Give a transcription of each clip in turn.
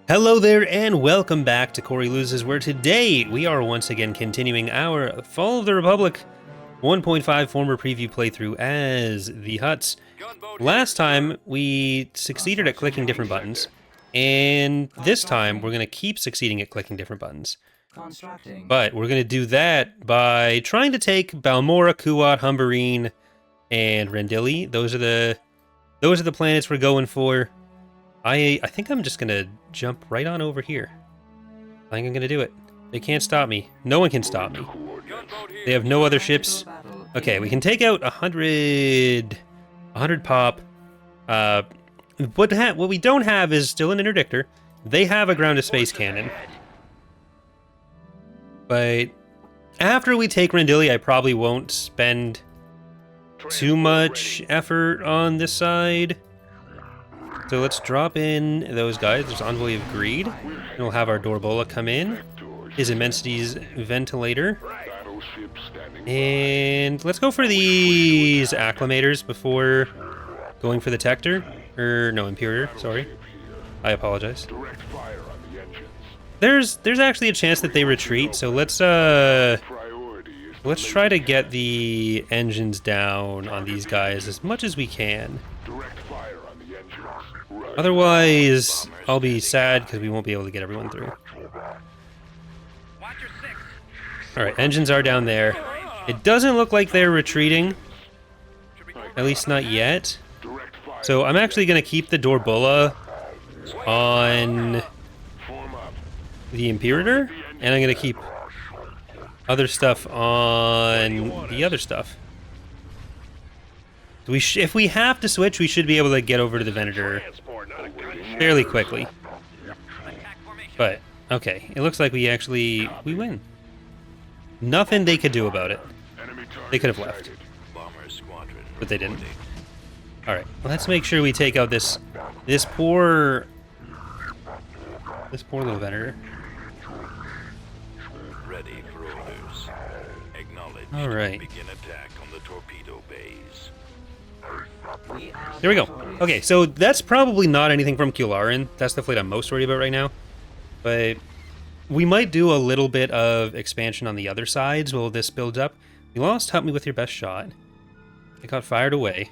Hello there and welcome back to Corey Loses, where today we are once again continuing our Fall of the Republic 1.5 former preview playthrough as the Hutts. Last time we succeeded at clicking different buttons, and this time we're going to keep succeeding at clicking different buttons. But we're going to do that by trying to take Balmorra, Kuat, Humbarine, and Rendili. Those are the planets we're going for. I think I'm just gonna jump right on over here. I think I'm gonna do it. They can't stop me. No one can stop me. They have no other ships. Okay, we can take out 100 pop. What we don't have is still an interdictor. They have a ground-to-space cannon. But after we take Rendili, I probably won't spend too much effort on this side. So let's drop in those guys. There's Envoy of Greed. And we'll have our Dorbola come in. His Immensity's Ventilator. And let's go for these Acclimators before going for the Tector. No, Imperator, sorry. I apologize. There's actually a chance that they retreat, so let's try to get the engines down on these guys as much as we can. Otherwise, I'll be sad because we won't be able to get everyone through. Alright, engines are down there. It doesn't look like they're retreating. At least not yet. So I'm actually going to keep the Dorbola on the Imperator, and I'm going to keep other stuff on the other stuff. If we have to switch, we should be able to get over to the Venator fairly quickly. But, okay, it looks like we win. Nothing they could do about it. They could have left. But they didn't. Alright, let's make sure we take out this poor little Venator. Ready for orders. Acknowledged. Alright. Begin attack on the torpedo bays. There we go. Okay, so that's probably not anything from Kularin. That's the fleet I'm most worried about right now. But we might do a little bit of expansion on the other sides while this builds up. You lost, help me with your best shot. It got fired away.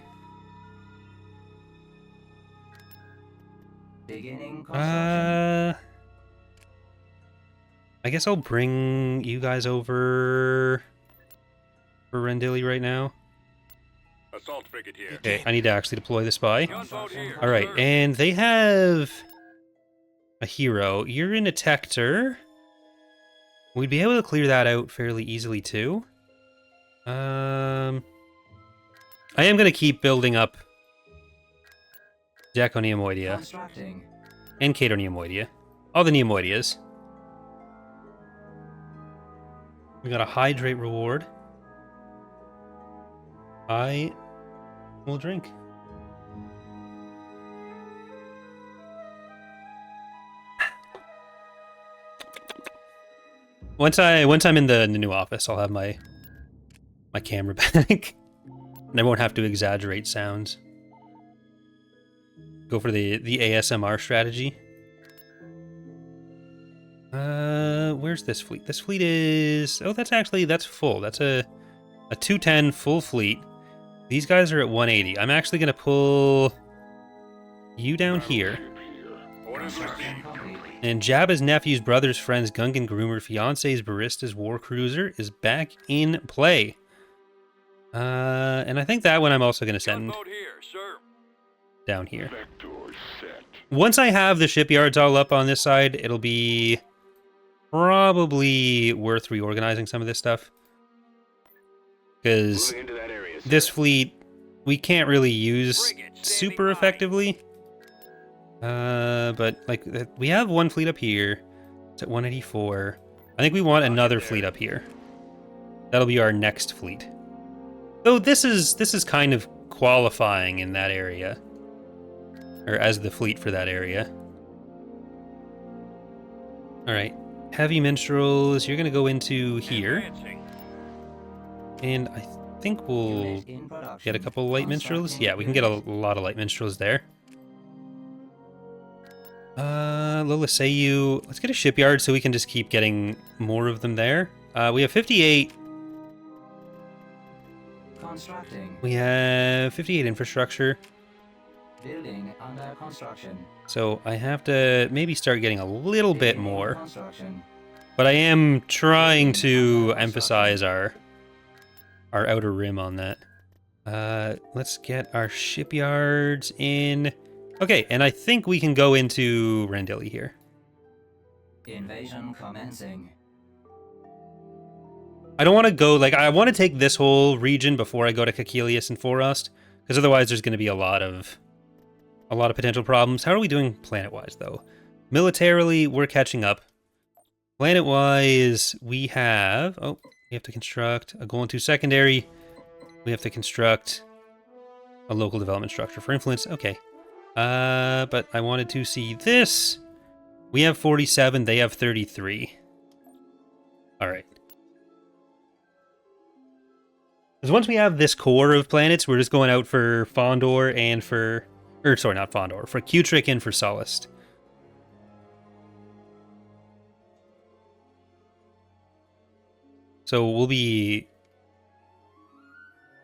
I guess I'll bring you guys over for Rendili right now. Assault frigate here. Okay, I need to actually deploy the spy. Alright, and they have a hero. You're in a Tector. We'd be able to clear that out fairly easily too. I am going to keep building up Deco Neomoidia and Cato Neomoidia. All the Neomoidias. We got a Hydrate reward. I will drink. Once I'm in the new office, I'll have my camera back, and I won't have to exaggerate sounds. Go for the ASMR strategy. Where's this fleet? This fleet is... Oh, that's full. That's a 210 full fleet. These guys are at 180. I'm actually going to pull you down here. And Jabba's nephew's brother's friend's Gungan groomer fiance's barista's war cruiser is back in play. And I think that one I'm also going to send down here. Once I have the shipyards all up on this side, it'll be probably worth reorganizing some of this stuff. Because this fleet, we can't really use super effectively. But, like, we have one fleet up here. It's at 184. I think we want another fleet up here. That'll be our next fleet. Though this is kind of qualifying in that area. Or as the fleet for that area. Alright. Heavy minstrels, you're going to go into here. And I think we'll get a couple light minstrels. Yeah, we can get a lot of light minstrels there. Lolaseyu. Let's get a shipyard so we can just keep getting more of them there. We have 58. Constructing. We have 58 infrastructure. Building under construction. So I have to maybe start getting a little bit more. Construction. But I am trying to emphasize our outer rim on that. Let's get our shipyards in. Okay, and I think we can go into Rendili here. Invasion commencing. I don't want to go, like, I want to take this whole region before I go to Caecilius and Forest, because otherwise there's going to be a lot of potential problems. How are we doing planet-wise, though? Militarily, we're catching up. Planet-wise, we have... Oh, we have to construct a goal into secondary. We have to construct a local development structure for influence. Okay. But I wanted to see this. We have 47, they have 33. Alright. Because once we have this core of planets, we're just going out for Fondor and for... Or, sorry, not Fondor. For Cutric and for Solist. So we'll be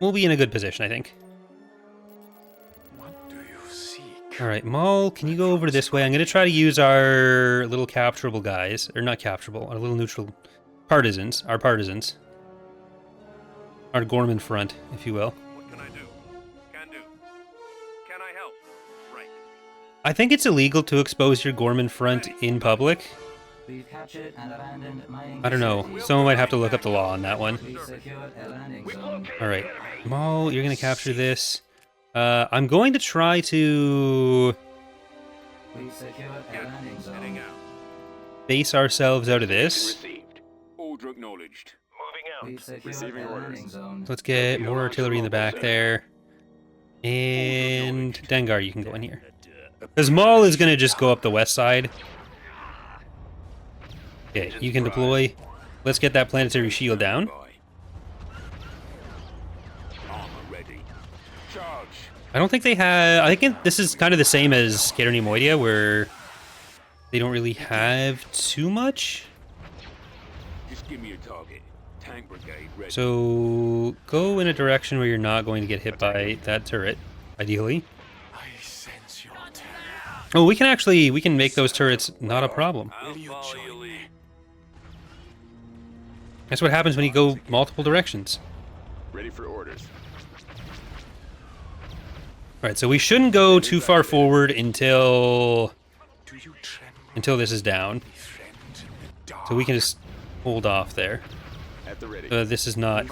in a good position, I think. What do you seek? Alright, Maul, can you go over this way? I'm going to try to use our little capturable guys. Or not capturable, our little neutral partisans. Our partisans. Our Gorman front, if you will. What can I do? Can do. Can I help? Right. I think it's illegal to expose your Gorman front in public. We've captured and abandoned mining. I don't know. Someone might have to look up the law on that one. We've secured a landing zone. Alright. Maul, you're going to capture this. I'm going to try to We've secured a landing Heading zone. out. base ourselves out of this. Received. Order acknowledged. Moving We've secured a landing zone. Let's get more artillery in the back there. And Dengar, you can go in here. Because Maul is going to just go up the west side. Okay, you can deploy. Let's get that planetary shield down. Armor ready. Charge. I don't think they have... I think this is kind of the same as Caternemoidia, where they don't really have too much. Just give me a target. Tank brigade ready. So go in a direction where you're not going to get hit by that turret, ideally. I sense your terror. Oh, we can make those turrets not a problem. I'll follow your lead. That's what happens when you go multiple directions. Ready for orders. Alright, so we shouldn't go too far forward until Do you this tremble, is down. friend in the dark? So we can just hold off there. At the ready. This is not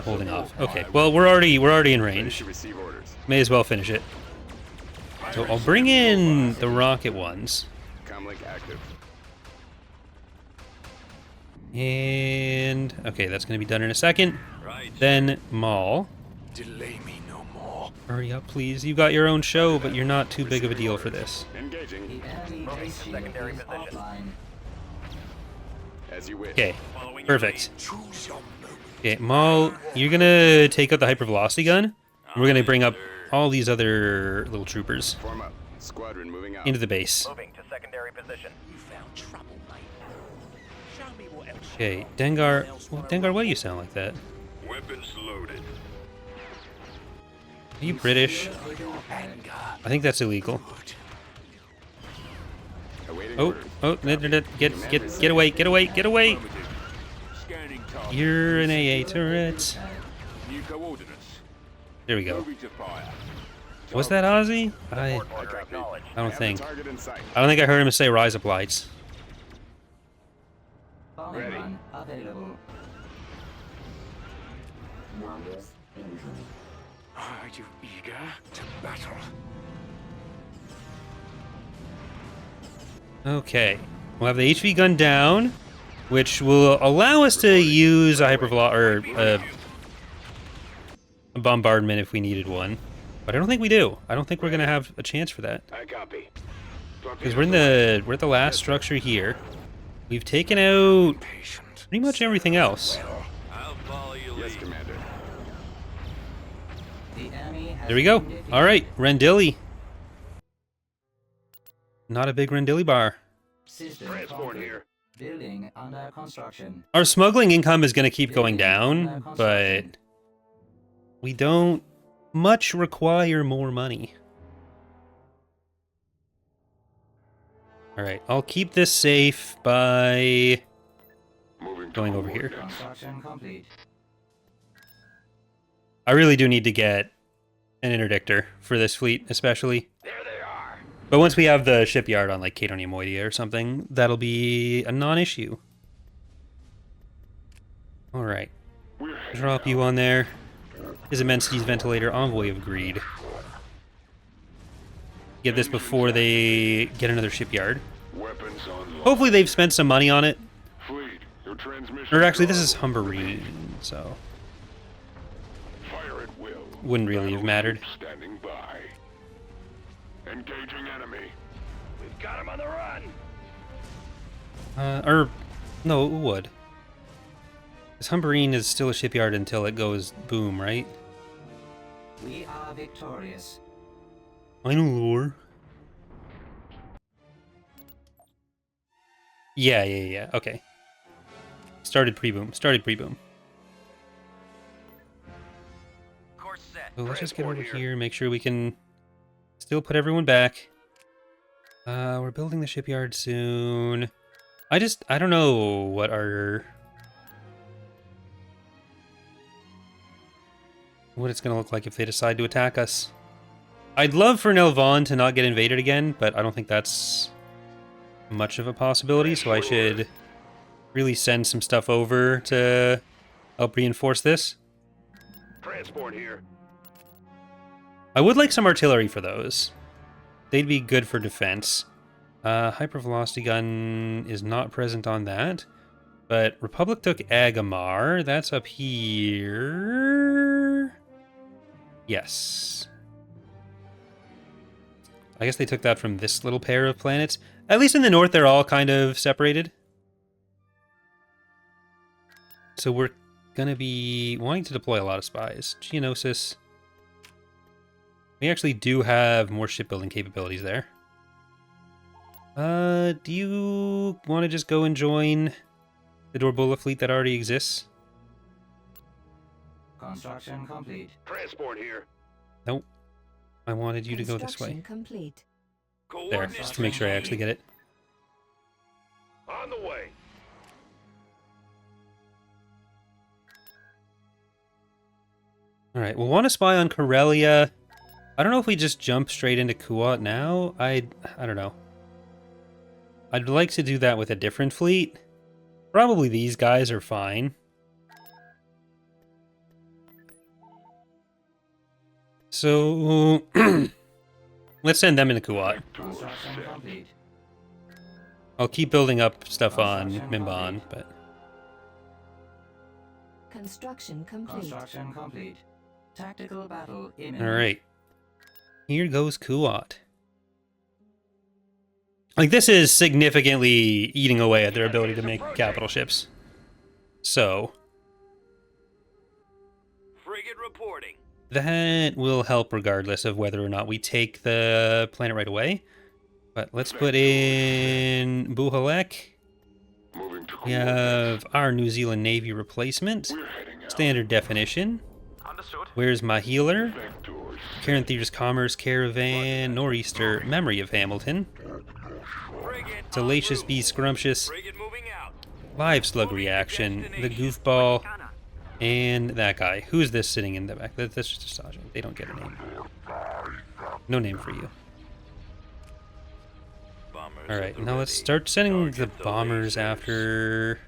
holding off. Okay, well we're already in range. Receive orders. May as well finish it. So I'll bring in the rocket ones. Comlink active. And okay, that's gonna be done in a second. Right. Then Maul. Delay me no more. Hurry up, please. You've got your own show, but you're not too big of a deal for this. Engaging. The enemy base shield is offline. As you wish. Okay, perfect. Choose your moment. Okay, Maul, you're gonna take out the hypervelocity gun. And we're gonna bring up all these other little troopers Form up. Squadron moving out. into the base. Moving to secondary position. You found trouble, mate. Show me what else. Okay, Dengar. Well, Dengar, why do you sound like that? Weapons loaded. Are you British? Anger. I think that's illegal. Awaiting Oh, orders. oh, get away, get away, get away! Scanning target. You're an AA turret. New coordinates. There we go. Moving to fire. Was that Ozzy? I Order acknowledged. don't think. Target in sight. I don't think I heard him say Rise Up Lights. Bombing Ready. run available. Are you eager to battle? Okay, we'll have the HV gun down, which will allow us to use a or a bombardment if we needed one. But I don't think we do. I don't think we're gonna have a chance for that I copy. because we're at the last structure here. We've taken out Patient. pretty much everything else. I'll follow you. Yes, Commander. The enemy has There we go. been defeated. All right, Rendili. Not a big Rendili bar. System Transport complete. here. Building under construction. Our smuggling income is going to keep going Building under down, but construction. we don't much require more money. Alright, I'll keep this safe by going over here. Construction complete. I really do need to get an interdictor for this fleet, especially. There they are. But once we have the shipyard on, like, Cadonia or something, that'll be a non-issue. Alright. Drop you on there. His Immensity's Ventilator, Envoy of Greed. Get this before they get another shipyard. Weapons online. Hopefully they've spent some money on it. Fleet, your transmission. Or actually, this is Humbarine, so Fire at will. wouldn't really have mattered. Standing by. Engaging enemy. We've got him on the run. Or, no, it would. Because Humbarine is still a shipyard until it goes boom, right? We are victorious. Final lore. Yeah. Okay. Started pre-boom. Course set. So let's just get over Transport here, make sure we can still put everyone back. We're building the shipyard soon. I don't know what it's gonna look like if they decide to attack us. I'd love for Nelvon to not get invaded again, but I don't think that's much of a possibility, so I should really send some stuff over to help reinforce this. Transport here. I would like some artillery for those. They'd be good for defense. Hypervelocity gun is not present on that. But Republic took Agamar. That's up here. Yes. I guess they took that from this little pair of planets. At least in the north, they're all kind of separated. So we're going to be wanting to deploy a lot of spies. Geonosis. We actually do have more shipbuilding capabilities there. Do you want to just go and join the Dorbola fleet that already exists? Construction complete. Transport here. Nope. I wanted you to go this way. Construction complete. There, just to make sure I actually get it. On the way. Alright, we'll want to spy on Corellia. I don't know if we just jump straight into Kuat now. I don't know. I'd like to do that with a different fleet. Probably these guys are fine. So, let's send them into Kuat. Construction complete. I'll keep building up stuff on Mimban, but... Construction complete. Construction complete. Tactical battle imminent. Alright. Here goes Kuat. Like, this is significantly eating away at their ability to make capital ships. So... Frigate reporting. that will help regardless of whether or not we take the planet right away. But let's put in Buhalek. Moving to We have our New Zealand Navy replacement. We're heading out. Standard definition. Understood. Where's my healer? Vectors. Caranthir's Commerce Caravan. Nor'easter Memory of Hamilton. Frigate. Salacious Be Scrumptious. Frigate moving out. Live Slug Reaction. The Goofball. And that guy. Who's this sitting in the back? That's just a sergeant. They don't get a name. No name for you. Alright, now let's start sending the bombers after...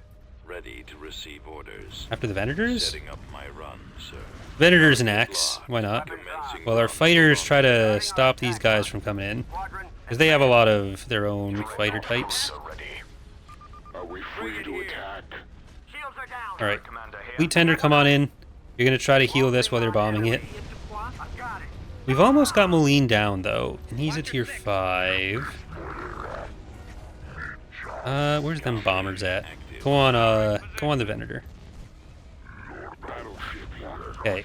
Ready to receive orders. after the Venators? Setting up my run, sir. Venators and Axe. Why not? Commencing Well, our fighters try to stop these guys from coming in. Because they have a lot of their own fighter types. Are we free to attack? Shields are down. Alright. Fleet Tender, come on in. You're going to try to heal this while they're bombing it. I've got it. We've almost got Moline down, though. And he's a tier 5. Where's them bombers at? Go on the Venator. Okay.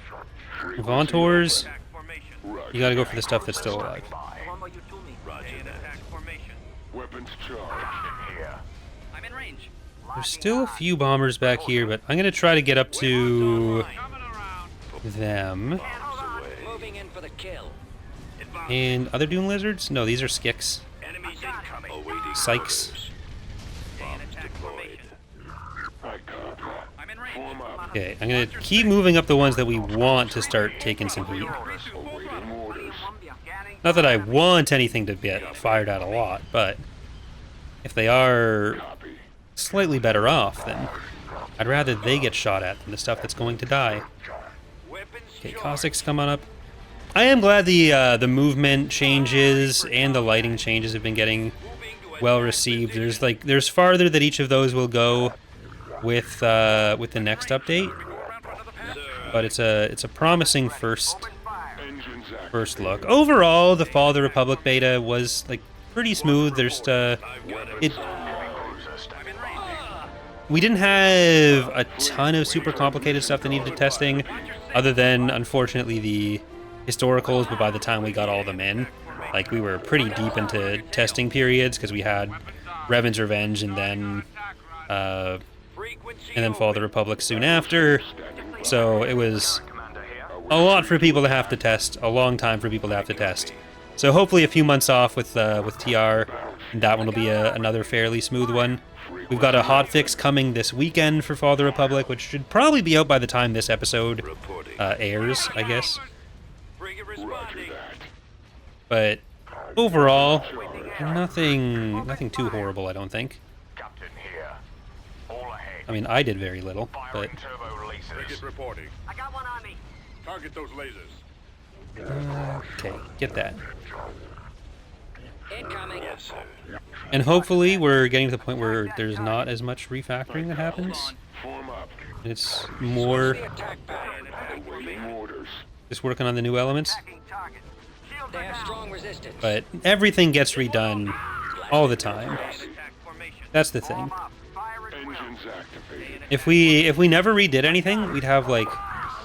Vontours, Attack formation. you gotta go for the stuff that's still alive. Longbow, you to me. Roger that. Attack formation. Ordnance charge. I'm in range. There's still a few bombers back here, but I'm gonna try to get up to Coming around. them. Moving in for the kill. And other dune lizards? No, these are skicks. Enemies incoming. Awaiting Sykes. orders. Stay in Bombs attack deployed. formation. I copy. I'm in range. Form up. Okay, I'm gonna keep moving up the ones that we want to start taking some heat. Awaiting orders. Not that I want anything to get fired at a lot, but if they are Copy. slightly better off, then I'd rather they get shot at than the stuff that's going to die. Weapons Okay, charged. Cossacks coming up. I am glad the movement changes and the lighting changes have been getting Moving to well attack received. position. There's farther that each of those will go with the next update, Around for another pass. but it's a promising first Engines active. first look. Overall, the Fall of the Republic beta was like pretty smooth. There's it. I'm in range. We didn't have a ton of super complicated stuff that needed testing, other than unfortunately the historicals. But by the time we got all of them in, like we were pretty deep into testing periods because we had Revan's Revenge and then Frequency Fall of the Republic soon after. So it was a lot for people to have to test, a long time for people to have to test. So hopefully a few months off with TR, and that one will be another fairly smooth one. We've got a hotfix coming this weekend for Fall of the Republic, which should probably be out by the time this episode Reporting. airs, I guess. Frigate Roger responding. that. But overall, nothing too horrible, I don't think. Captain here. All ahead. I mean, I did very little, but turbo releases. Frigate reporting. I got one on me. Target those lasers. okay, get that. Incoming. Yes, sir. And hopefully we're getting to the point where there's not as much refactoring that happens. Form up. It's more Attack pattern. Awaiting orders. just working on the new elements. Attacking target. Shields They are have down. strong resistance. But everything gets redone all the time. Attack formation. That's the thing. Form up. Fire at will. Engines activated. If we never redid anything, we'd have like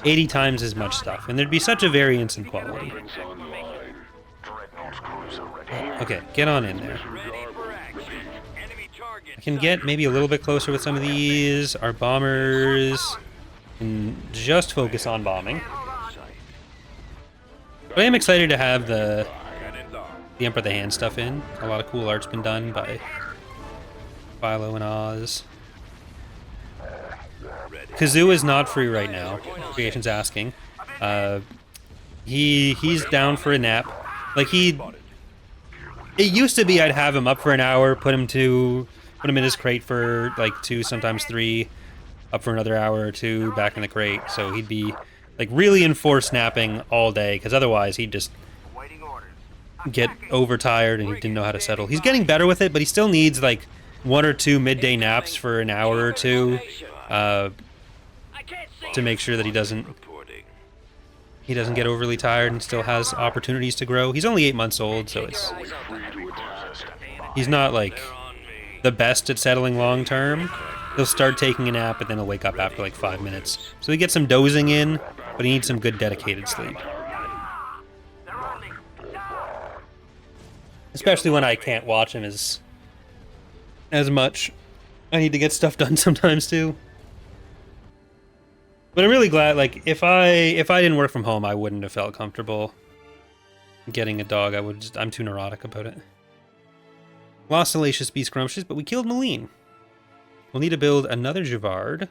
80 times as much stuff, and there'd be such a variance in quality. Weapons online. Dreadnought cruiser ready. Okay, get on in there. Ready for action. Enemy target. I can get maybe a little bit closer with some of these. Our bombers can just focus on bombing. But I am excited to have the Emperor of the Hand stuff in. A lot of cool art's been done by Philo and Oz. Kazoo is not free right now. Creation's asking. He's down for a nap. Like it used to be I'd have him up for an hour, put him in his crate for like 2, sometimes 3, up for another hour or 2, back in the crate. So he'd be like really enforced napping all day, because otherwise he'd just Waiting orders. get overtired and he didn't know how to settle. He's getting better with it, but he still needs like 1 or 2 midday naps for an hour or 2 to make sure that he doesn't Reporting. get overly tired and still has opportunities to grow. He's only 8 months old, so he's not like the best at settling long term. He'll start taking a nap, but then he'll wake up after like 5 minutes. So he gets some dozing in, but he needs some good dedicated sleep. They're on me. Especially when I can't watch him as much. I need to get stuff done sometimes too. But I'm really glad, like, if I didn't work from home, I wouldn't have felt comfortable getting a dog. I'm too neurotic about it. Lost Salacious Be Scrumptious, but we killed Malene. We'll need to build another Javard.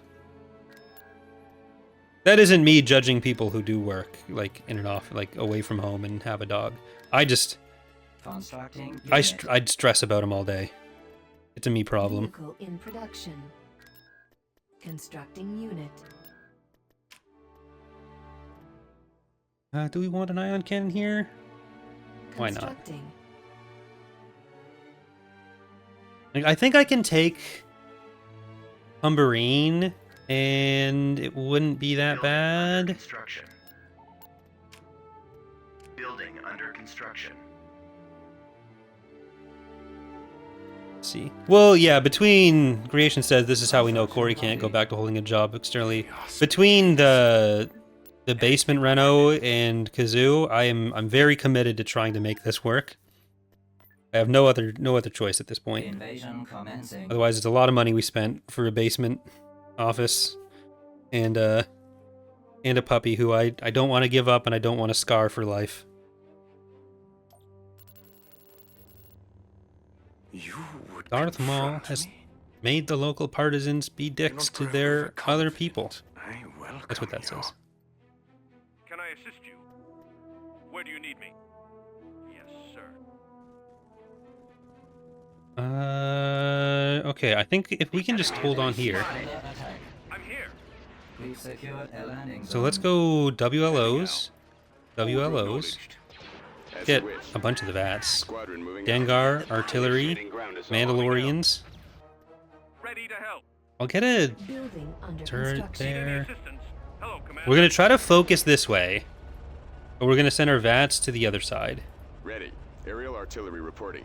That isn't me judging people who do work, like, in and off, like, away from home and have a dog. Constructing unit. I'd stress about him all day. It's a me problem. Vehicle in production. Constructing unit. Do we want an ion cannon here? Why not? Constructing. Like, I think I can take Humbarine, and it wouldn't be that bad. Construction. Building under construction. Let's see. Well, yeah, between Creation says this is how we know Corey can't go back to holding a job externally. Between the basement reno and Kazoo, I'm very committed to trying to make this work. I have no other choice at this point. Invasion commencing. Otherwise, it's a lot of money we spent for a basement office and a puppy who I don't want to give up and I don't want to scar for life. You would Darth Maul confront has me? made the local partisans be dicks to their other people. I welcome That's what that you. says. Can I assist you? Where do you need me? Yes, sir. Okay, I think if we can just hold on here. Under attack. I'm here. We've secured a landing So zone. let's go WLOs. WLOs. As Get you wish. a bunch of the VATs. Squadron moving out. Dengar, Artillery, Mandalorians. Ready to help. I'll get a Building under turret construction. Need any there. assistance? Hello, Commander. We're gonna try to focus this way. But we're gonna send our VATs to the other side. Ready. Aerial artillery reporting.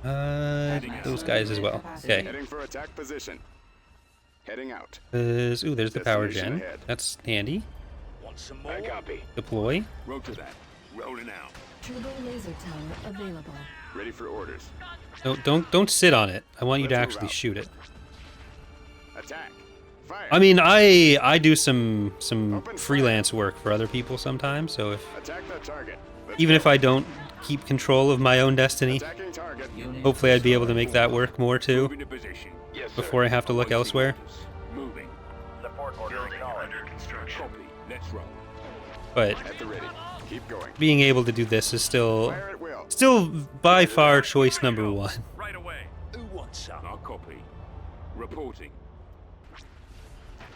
Those guys as well. Okay. Heading for attack position. Heading out. Ooh, there's the power Destination gen. ahead. That's handy. Want some I more? copy. Deploy. Rotor that. Rolling out. Turbo laser tower available. Ready for orders. No, don't sit on it. I want you to Let's move actually out. shoot it. Attack. Fire. I mean, I do some freelance work for other people sometimes, so if Attack the target. Let's even go. if I don't keep control of my own destiny, Attacking target. Unit hopefully I'd be able to make that work more too Moving to position. Yes, sir. before I have to look elsewhere. Moving. Support order Building acknowledged. under construction. Copy. Let's roll. But At the ready. Keep going. being able to do this is still Fire at will. by far choice number one. Right away. Who wants some? I'll copy. Reporting.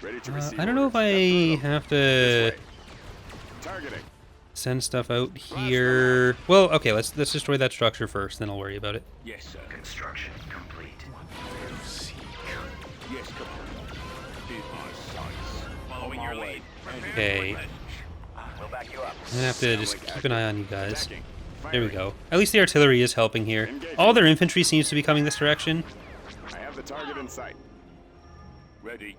Ready to receive I don't know if orders. I Left have This to way. Targeting. send stuff out here. Well, okay, let's destroy that structure first, then I'll worry about it. Yes, sir. Construction complete. Yes, Commander. Here's my sights. Following your lead. Prepare Okay. for We'll back you up. I'm gonna have to just keep an eye on you guys. Attacking. There we Firing. go. At least the artillery is helping here. All their infantry seems to be coming this direction. I have the target in sight. Ready.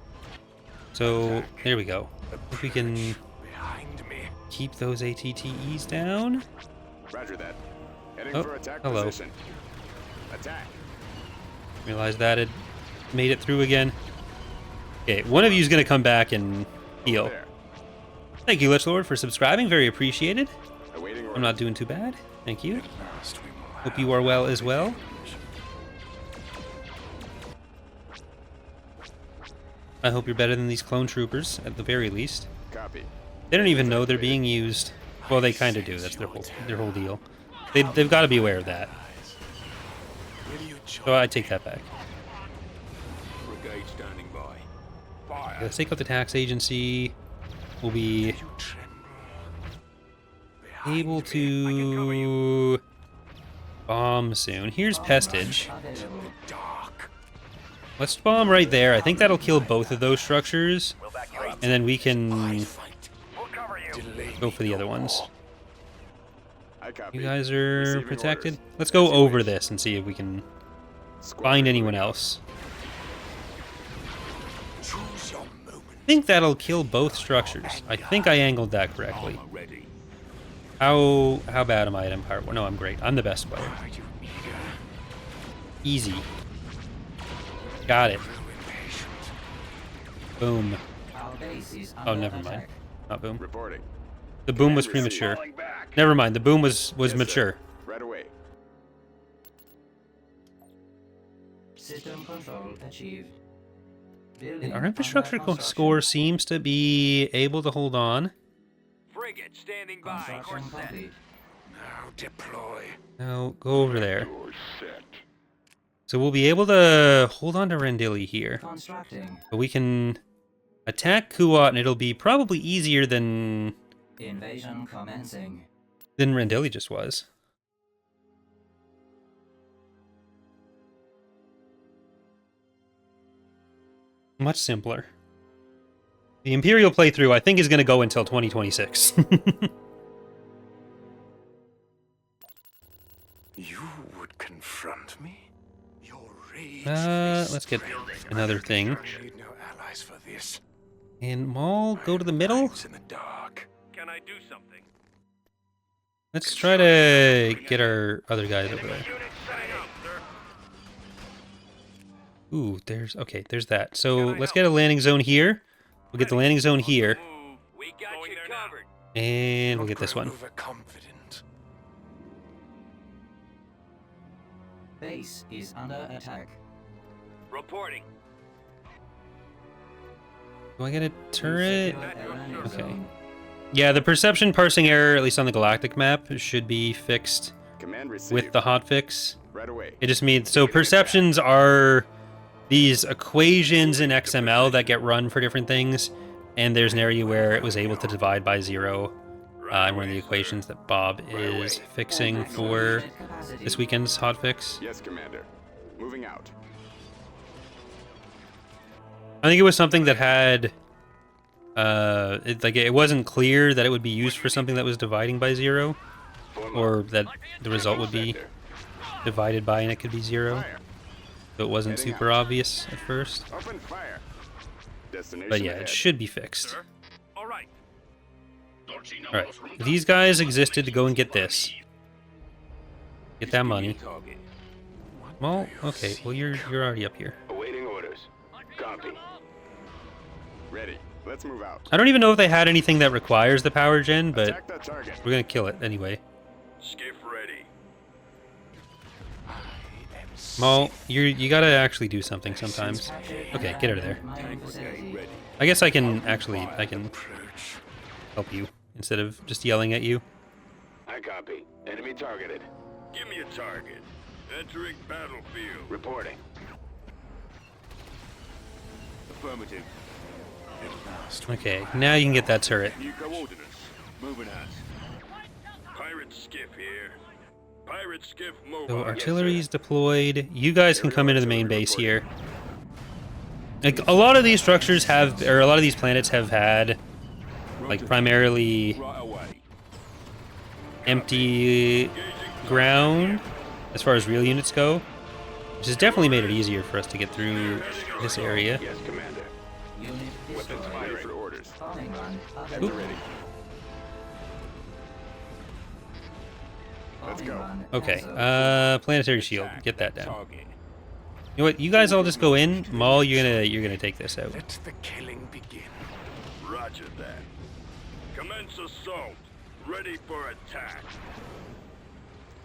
So there we go. If we can Behind me. keep those ATTEs down. Roger that. Heading Oh, for attack hello. position. Attack. Realized that had made it through again. Okay, one of you is gonna come back and heal. There. Thank you, Lich Lord, for subscribing. Very appreciated. Awaiting orders. I'm not doing too bad. Thank you. Last we will Hope you are well as well. I hope you're better than these clone troopers, at the very least. Copy. They don't even know they're being used. Well, they kind of do. That's their whole deal. They've got to be aware of that. So I take that back. Brigade standing by. Fire. Let's take out the tax agency. We'll be able to bomb soon. Here's Pestage. available. Let's bomb right there. I think that'll kill both of those structures. We'll back you up. And then we can We'll cover you. go for the other ones. I copy. You guys are Receiving protected. orders. Let's go over this and see if we can find anyone else. Choose your moment. I think that'll kill both structures. I think I angled that correctly. Armor ready. How bad am I at Empire War? No, I'm great. I'm the best player. Are you eager? Easy. Got it. Boom. Our base is Oh, under never mind. attack. Not boom. Reporting. The boom was Command premature. received. Never mind. The boom was Yes, sir. mature. Right away. System control achieved. And Building our infrastructure under construction. score seems to be able to hold on. Frigate standing by. Construction Course set. complete. Now deploy. Now go over there. You're set. So we'll be able to hold on to Rendili here. Constructing. But we can attack Kuat and it'll be probably easier than Invasion commencing. Rendili just was. Much simpler. The Imperial playthrough, I think, is going to go until 2026. You would confront me? Your rage. Let's get another thing. I need no allies for this. And Maul, go to the middle. Lives in the dark. Can I do something? Let's try to get our other guys over there. Unit setting up, sir. Ooh, there's that. So let's get a landing zone here. We'll get the landing zone here, Move. We got you covered. and we'll get this one. Overconfident. Base is under attack. Reporting. Do I get a turret? Secure a landing Okay. zone. Yeah, the perception parsing error, at least on the galactic map, should be fixed Command received. with the hotfix. Right away. It just means, so perceptions are these equations in XML that get run for different things, and there's an area where it was able to divide by 0, one of the equations that Bob is fixing for Unit capacity. this weekend's hotfix. Yes, Commander. Moving out. I think it was something that had, it wasn't clear that it would be used for something that was dividing by 0, or that the result would be divided by and it could be 0. Fire. So it wasn't super obvious at first. Open fire. Destination But yeah, ahead. it should be fixed. Sir. All right. Alright, these guys existed to go and get this. Get that money. Target. Well, okay, well you're already up here. Awaiting orders. Copy. Ready. Let's move out. I don't even know if they had anything that requires the power gen, but Attack that target. we're gonna kill it anyway. Skiff ready. Well, you gotta actually do something sometimes. Okay, get out of there. Mining facility. I guess I can help you instead of just yelling at you. I copy. Enemy targeted. Give me a target. Entering battlefield. Reporting. Affirmative. Okay, now you can get that turret. New coordinates. Moving out. Pirate skiff here. Pirate skiff mobile. So artillery's deployed. You guys can come into the main base here. Like a lot of these structures have, or a lot of these planets have had, like primarily Right away. empty ground as far as real units go, which has definitely made it easier for us to get through this area. Yes, Commander. Unit Weapons destroyed. ready for orders. Bombing run Heads Oop. ready. Let's go. Okay, planetary shield, get that down. You know what? You guys all just go in. Maul, you're gonna take this out. Let the killing begin. Roger that. Commence assault. Ready for attack.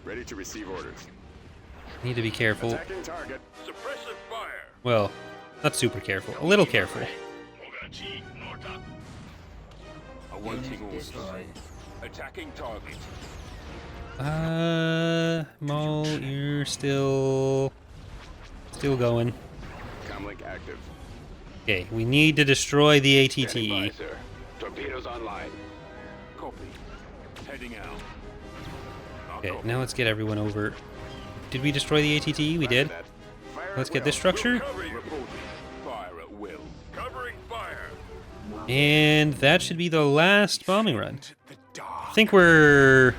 Ready to receive orders. Need to be careful. Attacking target. Suppressive fire. Well, not super careful. A little careful. Awaiting Unit orders. destroyed. Attacking target. Maul, you're still going. Comlink active. Okay, we need to destroy the Standing by, ATTE. sir. Torpedoes online. Copy. Heading out. Okay, now let's get everyone over. Did we destroy the ATTE? We did. That. Fire Let's at get this will. structure. Cover you. Reporting. Fire at will. Covering fire. And that should be the last bombing run. The dark. I think we're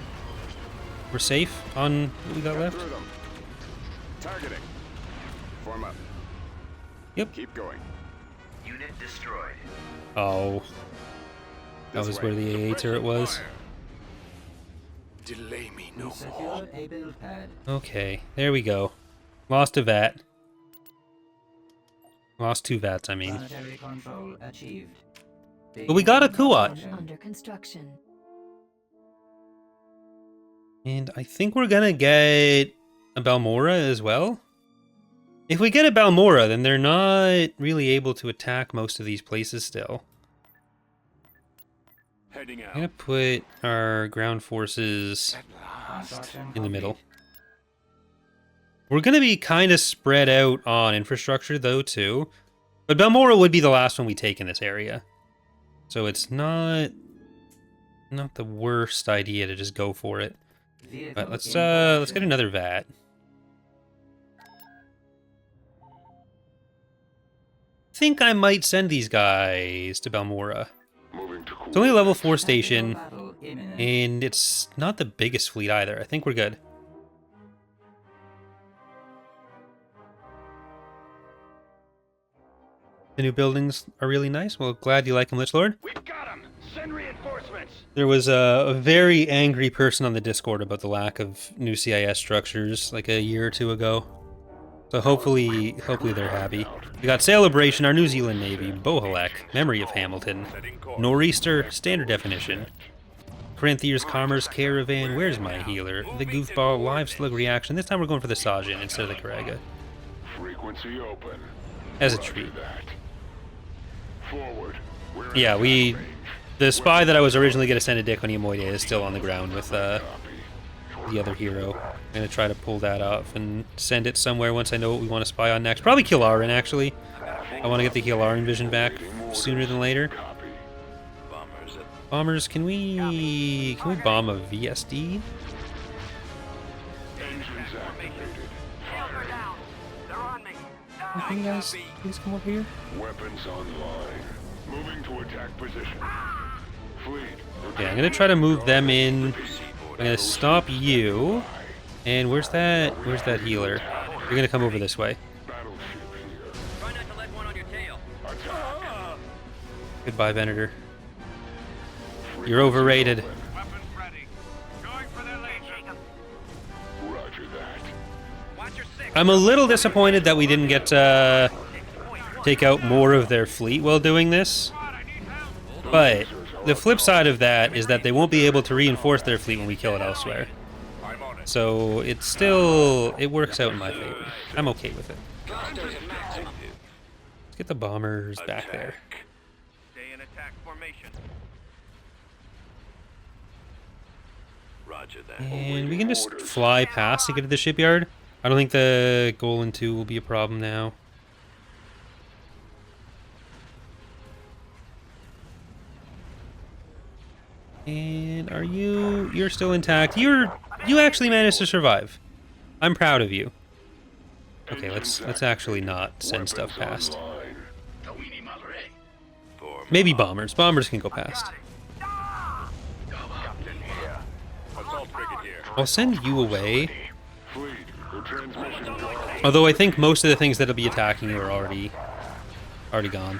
safe on what we got Cut left. through them. Targeting. Form up. Yep. Keep going. Unit destroyed. Oh, that This was way. where the AA turret was. Fire. Delay me We no more. secured a build pad. Okay, there we go. Lost a vat. Lost 2 vats, I mean. Planetary control achieved. But we got a Kuat. Under construction. And I think we're gonna get a Balmorra as well. If we get a Balmorra, then they're not really able to attack most of these places still. Heading I'm out. gonna put our ground forces Construction in the middle. complete. We're gonna be kind of spread out on infrastructure though too. But Balmorra would be the last one we take in this area. So it's not the worst idea to just go for it. Vehicle But let's in get position. another vat. Think I might send these guys to Balmorra. Moving to It's only a level 4 Tactical station, battle imminent. and it's not the biggest fleet either. I think we're good. The new buildings are really nice. Well, glad you like them, Lich Lord. We've got him. Send reinforcements. There was a very angry person on the Discord about the lack of new CIS structures like a year or two ago. So hopefully they're happy. We got Celebration, our New Zealand Navy, Bohalek, Memory of Hamilton, Nor'easter, Standard Definition, Corinthians Commerce Caravan, Where's My Healer, the Goofball, Live Slug Reaction. This time we're going for the Sajin instead of the Karaga. Frequency open. As a treat. Forward. Yeah, the spy that I was originally going to send to Dick Onyemoide is still on the ground with the other hero. I'm going to try to pull that off and send it somewhere once I know what we want to spy on next. Probably Kilarin, actually. I want to get the Kilarin vision back sooner than later. Bombers, can we bomb a VSD? Can you guys please come over here? Weapons online. Moving to attack position. Fleet. Okay, I'm gonna try to move them in. I'm gonna stop you. And where's that healer? You're gonna come over this way. Try not to let one on your tail. Goodbye, Venator. You're overrated. Weapons ready. Going for their laser. Roger that. Watch your six. I'm a little disappointed that we didn't get to take out more of their fleet while doing this. But the flip side of that is that they won't be able to reinforce their fleet when we kill it elsewhere. So it's still, it works out in my favor. I'm okay with it. Let's get the bombers back there. Stay in attack formation. Roger that. And we can just fly past to get to the shipyard. I don't think the Golan 2 will be a problem now. And are you're still intact. You actually managed to survive. I'm proud of you. Okay, let's actually not send stuff past. Maybe bombers. Bombers can go past. I'll send you away. Although I think most of the things that'll be attacking you are already gone.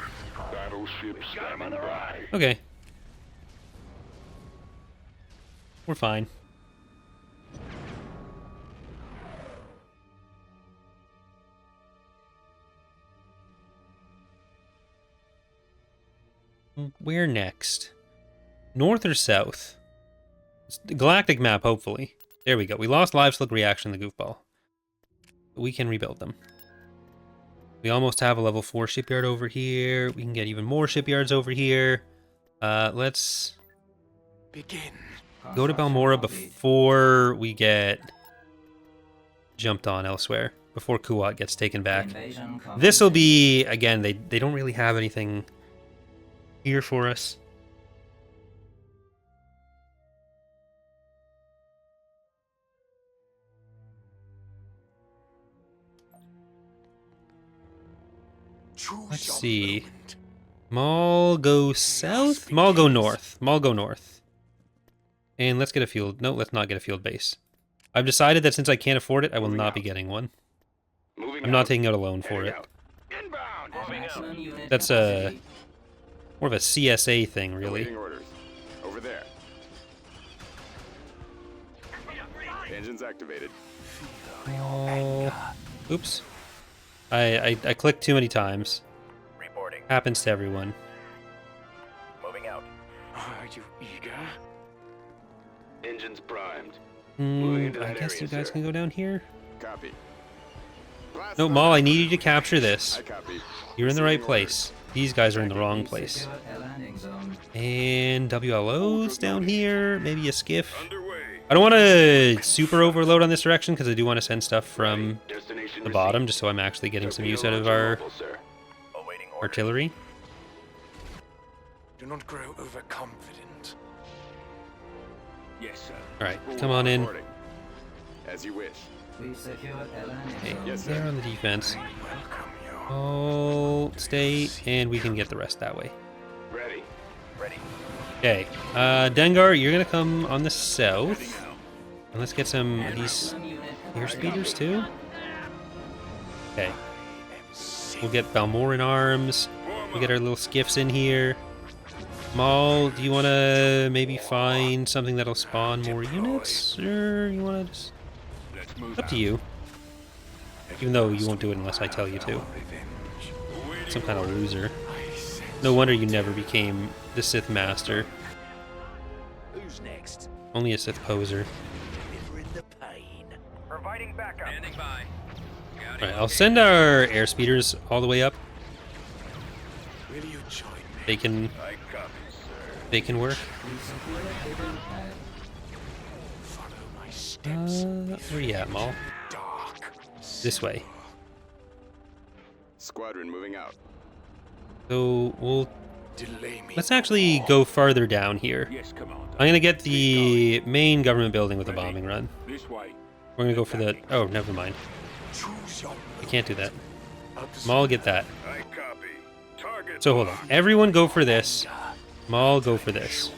Okay. We're fine. Where next? North or south? It's the galactic map, hopefully. There we go. We lost Live Slug Reaction, the goofball. But we can rebuild them. We almost have a level 4 shipyard over here. We can get even more shipyards over here. Let's Begin. go to Balmorra before we get jumped on elsewhere. Before Kuat gets taken back. This will be, again, they don't really have anything here for us. Let's see. Maul go south? Maul go north. Maul go north. And let's get a field. No, let's not get a field base. I've decided that since I can't afford it, I will not be getting one. I'm not taking out a loan for it. That's a more of a CSA thing, really. Over there. Engines activated. Oh, oops. I clicked too many times. Reporting. Happens to everyone. Moving out. Are you eager? Engines primed. I guess you guys can go down here. Copy. No, Maul, I need you to capture this. I copy. You're in the right place. These guys are in the wrong place. And WLO's down here. Maybe a skiff. I don't want to super overload on this direction because I do want to send stuff from the bottom just so I'm actually getting some use out of our Awaiting orders. artillery. Do not grow overconfident. Yes, sir. Alright, come on in. As you wish. Okay, Yes, sir. they're on the defense. Oh, stay, and we can get the rest that way. Ready. Ready. Okay, Dengar, you're gonna come on the south. And let's get some of these airspeeders too. Okay. We'll get Balmorra in arms. We'll get our little skiffs in here. Maul, do you want to maybe find something that'll spawn more units? Or you want to just... Let's move Up to out. you. Even though you won't do it unless I tell you to. Awaiting Some kind of orders. loser. No wonder you never became the Sith Master. Who's next? Only a Sith poser. Delivering the pain. Providing backup. Standing by. Alright, I'll send our air speeders all the way up. Will you join me? They can I copy, sir. they can work. We secure a build pad. Follow my steps. Where you at, Maul? Dark. This way. Squadron moving out. So we'll Delay me. let's actually go farther down here. Yes, Commander. I'm gonna get the main government building with a bombing run. This way. We're gonna go for the oh, never mind. Choose your I can't do that. move. Maul, get that. I copy. Target. So hold on. Everyone go for this. Maul, go for this.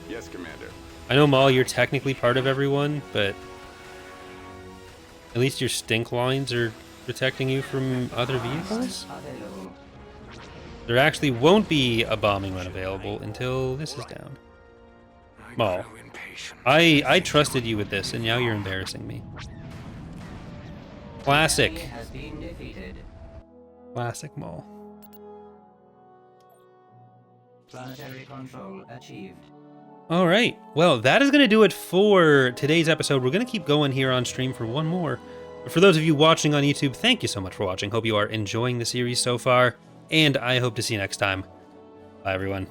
Yes, Commander. I know, Maul, you're technically part of everyone, but at least your stink lines are protecting you from other vehicles. Available. There actually won't be a bombing run available until this is down. I Maul. grow impatient. I trusted you with this, and now you're embarrassing me. Classic. Enemy has been defeated. Classic Maul. Planetary control achieved. All right. Well, that is going to do it for today's episode. We're going to keep going here on stream for one more. But for those of you watching on YouTube, thank you so much for watching. Hope you are enjoying the series so far, and I hope to see you next time. Bye, everyone.